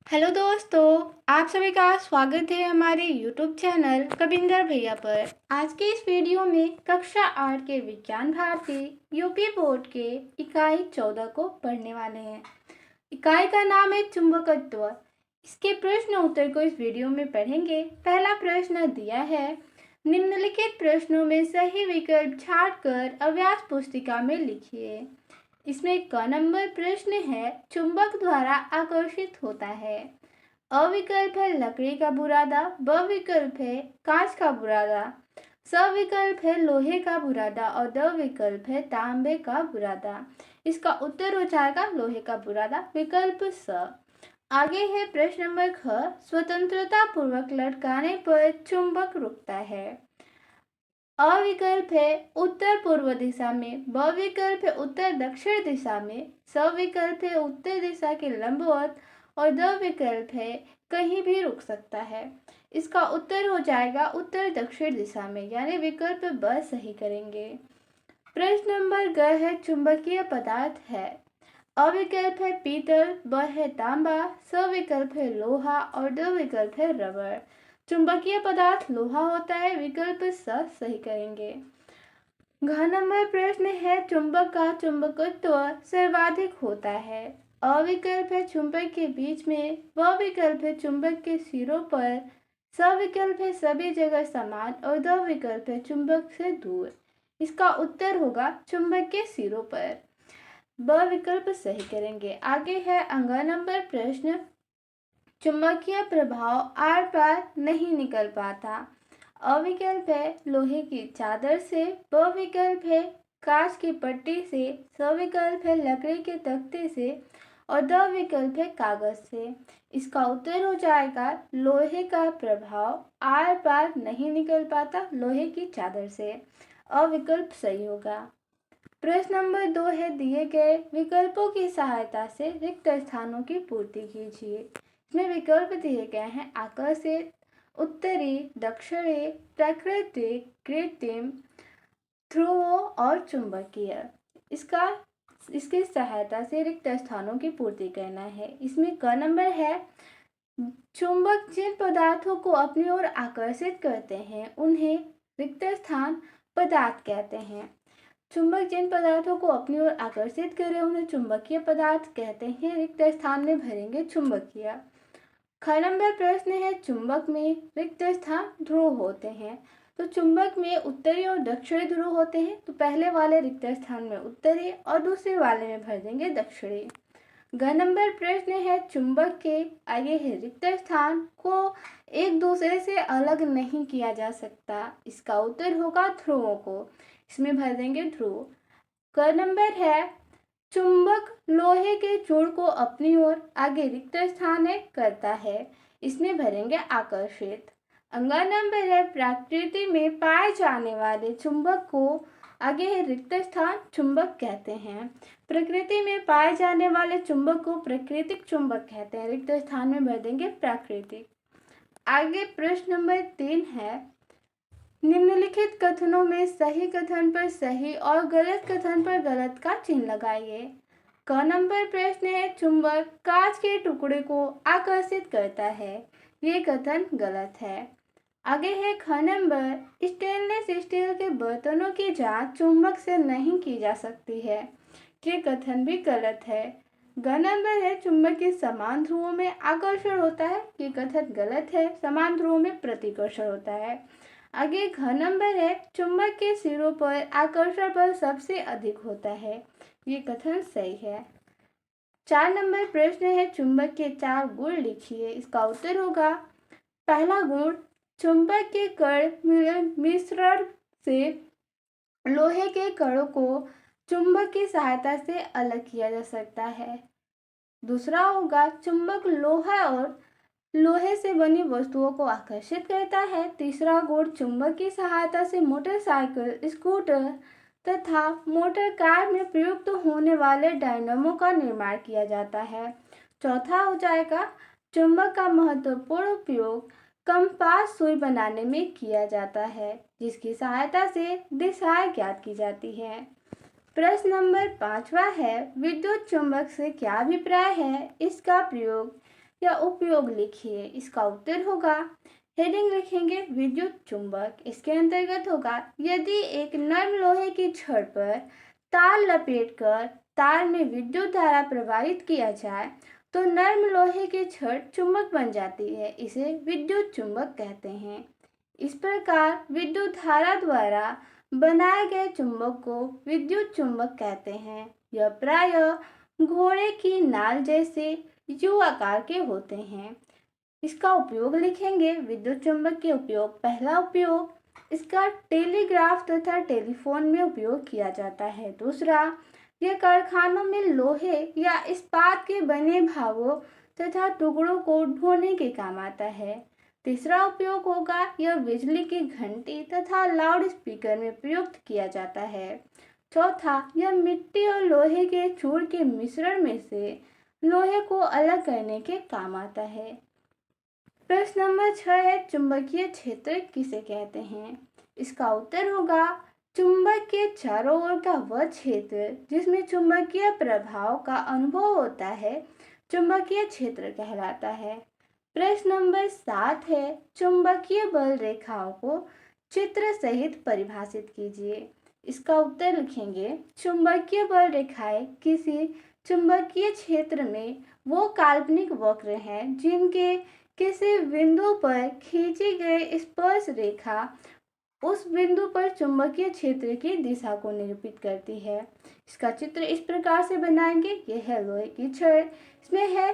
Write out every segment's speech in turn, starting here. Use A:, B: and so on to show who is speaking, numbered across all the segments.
A: Hello दोस्तों, आप सभी का स्वागत है हमारे YouTube चैनल कविंदर भैया पर। आज के इस वीडियो में कक्षा 8 के विज्ञान भारती यूपी बोर्ड के इकाई 14 को पढ़ने वाले हैं। इकाई का नाम है चुंबकत्व। इसके प्रश्न उत्तर को इस वीडियो में पढ़ेंगे। पहला प्रश्न दिया है, निम्नलिखित प्रश्नों में सही विकल्प छांटकर अभ्यास पुस्तिका में लिखिए। इसमें क नंबर प्रश्न है, चुंबक द्वारा आकर्षित होता है। अ विकल्प है लकड़ी का बुरादा, ब विकल्प है कांच का बुरादा, स विकल्प है लोहे का बुरादा और द विकल्प है तांबे का बुरादा। इसका उत्तर हो जाएगा लोहे का बुरादा, विकल्प स। आगे है प्रश्न नंबर ख, स्वतंत्रता पूर्वक लटकाने पर चुंबक रुकता है। अ विकल्प है उत्तर पूर्व दिशा में, ब विकल्प है उत्तर दक्षिण दिशा में, स विकल्प है उत्तर दिशा के लंबवत और द विकल्प है कहीं भी रुक सकता है। इसका उत्तर हो जाएगा उत्तर दक्षिण दिशा में, यानी विकल्प ब सही करेंगे। प्रश्न नंबर ग है, चुंबकीय पदार्थ है। अ विकल्प है पीतल, ब है तांबा, स विकल्प है लोहा और द विकल्प है रबर। चुंबकीय पदार्थ लोहा होता है, विकल्प स सही करेंगे। घ नंबर प्रश्न है, चुंबक का चुंबकत्व सर्वाधिक होता है। अ विकल्प है चुंबक के बीच में, ब विकल्प है चुंबक के सिरों पर, स विकल्प है सभी जगह समान और द विकल्प है चुंबक से दूर। इसका उत्तर होगा चुंबक के सिरों पर, ब विकल्प सही करेंगे। आगे है अंग नंबर प्रश्न, चुंबकीय प्रभाव आर पार नहीं निकल पाता। अ विकल्प है लोहे की चादर से, ब विकल्प है कांच की पट्टी से, स विकल्प है लकड़ी के तख्ते से और द विकल्प है कागज से। इसका उत्तर हो जाएगा लोहे का प्रभाव आर पार नहीं निकल पाता लोहे की चादर से, अ विकल्प सही होगा। प्रश्न नंबर 2 है, दिए गए विकल्पों की सहायता से रिक्त स्थानों की पूर्ति कीजिए। इसमें विकल्प दिए गए हैं आकर्षित, उत्तरी, दक्षिणी, प्राकृतिक, कृत्रिम, ध्रुव और चुंबकीय। इसकी सहायता से रिक्त स्थानों की पूर्ति करना है। इसमें क नंबर है, चुंबक जिन पदार्थों को अपनी ओर आकर्षित करते हैं उन्हें रिक्त स्थान पदार्थ कहते हैं। चुंबक जिन पदार्थों को अपनी ओर आकर्षित करे उन्हें चुंबकीय पदार्थ कहते हैं। रिक्त स्थान में भरेंगे चुंबकीय। ख नंबर प्रश्न है, चुंबक में रिक्त स्थान ध्रुव होते हैं। तो चुंबक में उत्तरी और दक्षिणी ध्रुव होते हैं, तो पहले वाले रिक्त स्थान में उत्तरी और दूसरे वाले में भर देंगे दक्षिणी। घ नंबर प्रश्न है, चुंबक के आगे है रिक्त स्थान को एक दूसरे से अलग नहीं किया जा सकता। इसका उत्तर होगा ध्रुवों को, इसमें भर देंगे ध्रुव। क नंबर है, चुंबक लोहे के चूड़ को अपनी ओर आगे रिक्त स्थान करता है। इसमें भरेंगे आकर्षित। अंगा नंबर है, प्रकृति में पाए जाने वाले चुंबक को आगे है रिक्त स्थान चुंबक कहते हैं। प्रकृति में पाए जाने वाले चुंबक को प्राकृतिक चुंबक कहते हैं। रिक्त स्थान में भर देंगे प्राकृतिक। आगे प्रश्न नंबर 3 है, निम्नलिखित कथनों में सही कथन पर सही और गलत कथन पर गलत का चिन्ह लगाइए। क नंबर प्रश्न है, चुंबक कांच के टुकड़े को आकर्षित करता है। ये कथन गलत है। आगे है ख नंबर, स्टेनलेस स्टील के बर्तनों की जांच चुंबक से नहीं की जा सकती है। ये कथन भी गलत है। ग नंबर है, चुंबक के समान ध्रुवों में आकर्षण होता है। ये कथन गलत है, समान ध्रुवों में प्रतिकर्षण होता है। आगे घ नंबर है, चुंबक के सिरों पर आकर्षण बल सबसे अधिक होता है। ये कथन सही है। 4 नंबर प्रश्न है, चुंबक के 4 गुण लिखिए। इसका उत्तर होगा, पहला गुण, चुंबक के कण मिश्रण से लोहे के कणों को चुंबक की सहायता से अलग किया जा सकता है। दूसरा होगा, चुंबक लोहा और लोहे से बनी वस्तुओं को आकर्षित करता है। तीसरा गुण, चुंबक की सहायता से मोटरसाइकिल, स्कूटर तथा मोटर कार में प्रयुक्त होने वाले डायनामो का निर्माण किया जाता है। चौथा हो जाएगा, चुंबक का महत्वपूर्ण उपयोग कंपास सुई बनाने में किया जाता है, जिसकी सहायता से दिशाएं ज्ञात की जाती हैं। प्रश्न नंबर 5वां है, विद्युत चुंबक से क्या अभिप्राय है? इसका प्रयोग या उपयोग लिखिए। इसका उत्तर होगा, हेडिंग लिखेंगे विद्युत चुंबक। इसके अंतर्गत होगा, यदि एक नर्म लोहे की छड़ पर तार लपेटकर तार में विद्युत धारा प्रवाहित किया जाए तो नर्म लोहे की छड़ चुंबक बन जाती है। इसे विद्युत चुंबक कहते हैं। इस प्रकार विद्युत धारा द्वारा बनाए गए चुंबक को विद्युत चुंबक कहते हैं। यह प्रायः घोड़े की नाल जैसे यू आकार के होते हैं। इसका उपयोग लिखेंगे विद्युत चुंबक के उपयोग। पहला उपयोग, इसका टेलीग्राफ तथा टेलीफोन में उपयोग किया जाता है। दूसरा, यह कारखानों में लोहे या इस्पात के बने भागों तथा टुकड़ों को ढोने के काम आता है। तीसरा उपयोग होगा, यह बिजली की घंटी तथा लाउड स्पीकर में प्रयुक्त किया जाता है। चौथा, यह मिट्टी और लोहे के चूर के मिश्रण में से लोहे को अलग करने के काम आता है। प्रश्न नंबर 6 है, चुंबकीय क्षेत्र किसे कहते हैं? इसका उत्तर होगा, चुंबक के चारों ओर का वह क्षेत्र जिसमें चुंबकीय प्रभाव का अनुभव होता है चुंबकीय क्षेत्र कहलाता है। प्रश्न नंबर 7 है, चुंबकीय बल रेखाओं को चित्र सहित परिभाषित कीजिए। इसका उत्तर लिखेंगे, चुंबकीय बल रेखाएं किसी चुंबकीय क्षेत्र में वो काल्पनिक वक्र हैं जिनके किसी बिंदु पर खींची गई स्पर्श रेखा उस बिंदु पर चुंबकीय क्षेत्र की दिशा को निरूपित करती है। इसका चित्र इस प्रकार से बनाएंगे। यह है लोहे की छड़, इसमें है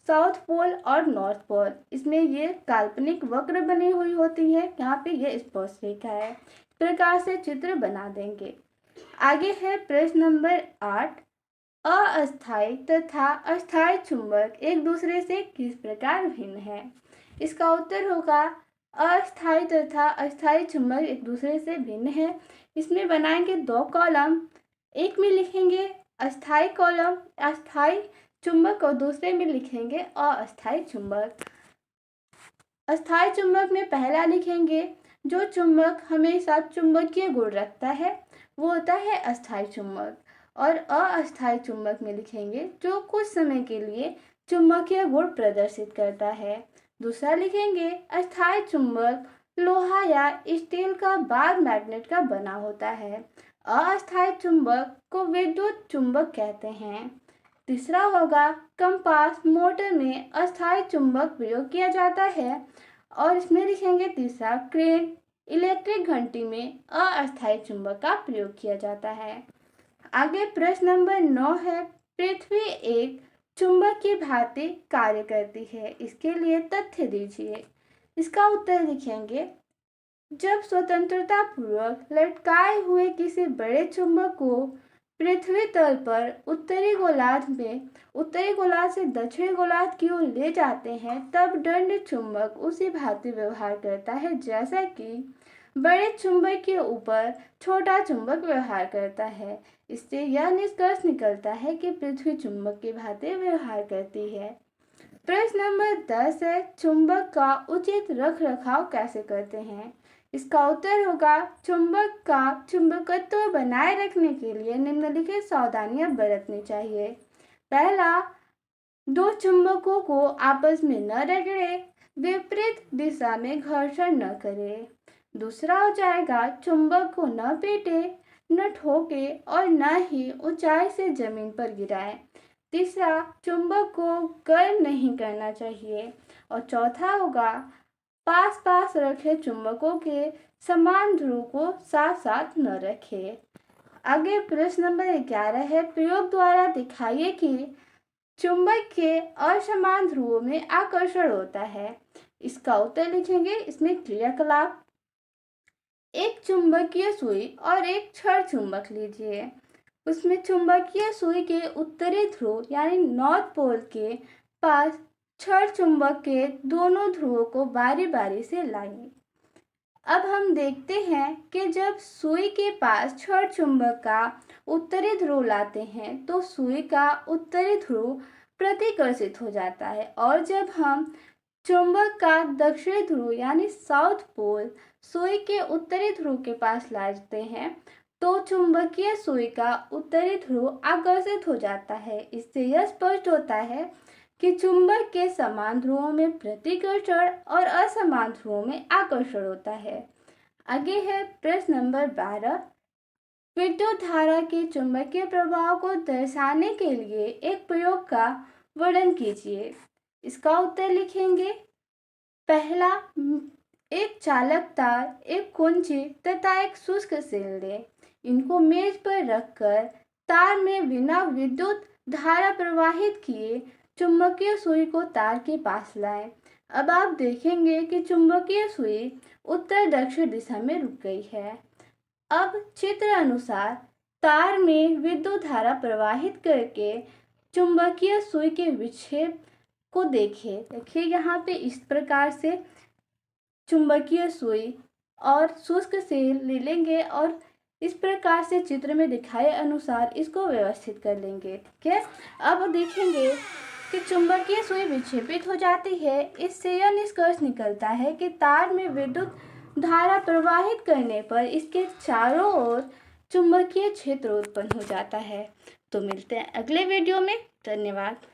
A: साउथ पोल और नॉर्थ पोल। इसमें ये काल्पनिक वक्र बनी हुई होती है, यहाँ पे ये स्पर्श रेखा है। इस प्रकार से चित्र बना देंगे। आगे है प्रश्न नंबर 8, अस्थायी तथा अस्थायी चुंबक एक दूसरे से किस प्रकार भिन्न है? इसका उत्तर होगा, अस्थायी तथा अस्थायी चुंबक एक दूसरे से भिन्न है। इसमें बनाएंगे 2 कॉलम। एक में लिखेंगे अस्थायी कॉलम अस्थायी चुंबक और दूसरे में लिखेंगे अस्थायी चुंबक। अस्थायी चुंबक में पहला लिखेंगे, जो चुंबक हमेशा चुंबकीय गुण रखता है वो होता है अस्थायी चुंबक। और अस्थायी चुंबक में लिखेंगे, जो कुछ समय के लिए चुंबकीय गुण प्रदर्शित करता है। दूसरा लिखेंगे, अस्थायी चुंबक लोहा या स्टील का बार मैग्नेट का बना होता है। अस्थायी चुंबक को विद्युत चुंबक कहते हैं। तीसरा होगा, कंपास मोटर में अस्थायी चुंबक प्रयोग किया जाता है। और इसमें लिखेंगे तीसरा, क्रेन इलेक्ट्रिक घंटी में अस्थायी चुंबक का प्रयोग किया जाता है। आगे प्रश्न नंबर 9 है, पृथ्वी एक चुंबक की भांति कार्य करती है, इसके लिए तथ्य दीजिए। इसका उत्तर लिखेंगे, जब स्वतंत्रता पूर्वक लटकाए हुए किसी बड़े चुंबक को पृथ्वी तल पर उत्तरी गोलार्ध से दक्षिणी गोलार्ध की ओर ले जाते हैं तब दंड चुंबक उसी भांति व्यवहार करता है जैसा कि बड़े चुंबक के ऊपर छोटा चुंबक व्यवहार करता है। इससे यह निष्कर्ष निकलता है कि पृथ्वी चुंबक की भांति व्यवहार करती है। प्रश्न नंबर 10 है, चुंबक का उचित रख रखाव कैसे करते हैं? इसका उत्तर होगा, चुंबक का चुंबकत्व बनाए रखने के लिए निम्नलिखित सावधानियां बरतनी चाहिए। पहला, 2 चुंबकों को आपस में न रगड़े, विपरीत दिशा में घर्षण न करे। दूसरा हो जाएगा, चुंबक को न पीटे, न ठोके और न ही ऊंचाई से जमीन पर गिराए। तीसरा, चुंबक को गर्म नहीं करना चाहिए। और चौथा होगा, पास पास रखे चुंबकों के समान ध्रुव को साथ साथ न रखे। आगे प्रश्न नंबर 11 है, प्रयोग द्वारा दिखाइए कि चुंबक के असमान ध्रुवों में आकर्षण होता है। इसका उत्तर लिखेंगे। इसमें क्रियाकलाप, एक चुंबकीय सुई और एक छड़ चुंबक लीजिए। उसमें चुंबकीय सुई के उत्तरी ध्रुव यानी नॉर्थ पोल के पास छड़ चुंबक के दोनों ध्रुवों को बारी बारी से लाइए। अब हम देखते हैं कि जब सुई के पास छड़ चुंबक का उत्तरी ध्रुव लाते हैं तो सुई का उत्तरी ध्रुव प्रतिकर्षित हो जाता है और जब हम चुंबक का दक्षिणी ध्रुव यानी साउथ पोल सुई के उत्तरी ध्रुव के पास लाते हैं तो चुंबकीय सुई का उत्तरी ध्रुव आकर्षित हो जाता है। इससे यह स्पष्ट होता है कि चुंबक के समान ध्रुवों में प्रतिकर्षण और असमान ध्रुवों में आकर्षण होता है। आगे है प्रश्न नंबर 12। विद्युत धारा के चुंबकीय प्रभाव को दर्शाने के लिए एक प्रयोग का वर्णन कीजिए। इसका उत्तर लिखेंगे। पहला, एक चालक तार, एक कुंजी तथा एक शुष्क सेल लें। इनको मेज पर रखकर तार में बिना विद्युत धारा प्रवाहित किए चुंबकीय सुई को तार के पास लाएं। अब आप देखेंगे कि चुंबकीय सुई उत्तर दक्षिण दिशा में रुक गई है। अब चित्र अनुसार तार में विद्युत धारा प्रवाहित करके चुंबकीय सुई के विक्षेप को देखें। देखिए यहाँ पे इस प्रकार से चुंबकीय सुई और शुष्क सेल ले लेंगे और इस प्रकार से चित्र में दिखाए अनुसार इसको व्यवस्थित कर लेंगे। ठीक है, अब देखेंगे कि चुंबकीय सुई विक्षेपित हो जाती है। इससे यह निष्कर्ष निकलता है कि तार में विद्युत धारा प्रवाहित करने पर इसके चारों ओर चुंबकीय क्षेत्र उत्पन्न हो जाता है। तो मिलते हैं अगले वीडियो में। धन्यवाद।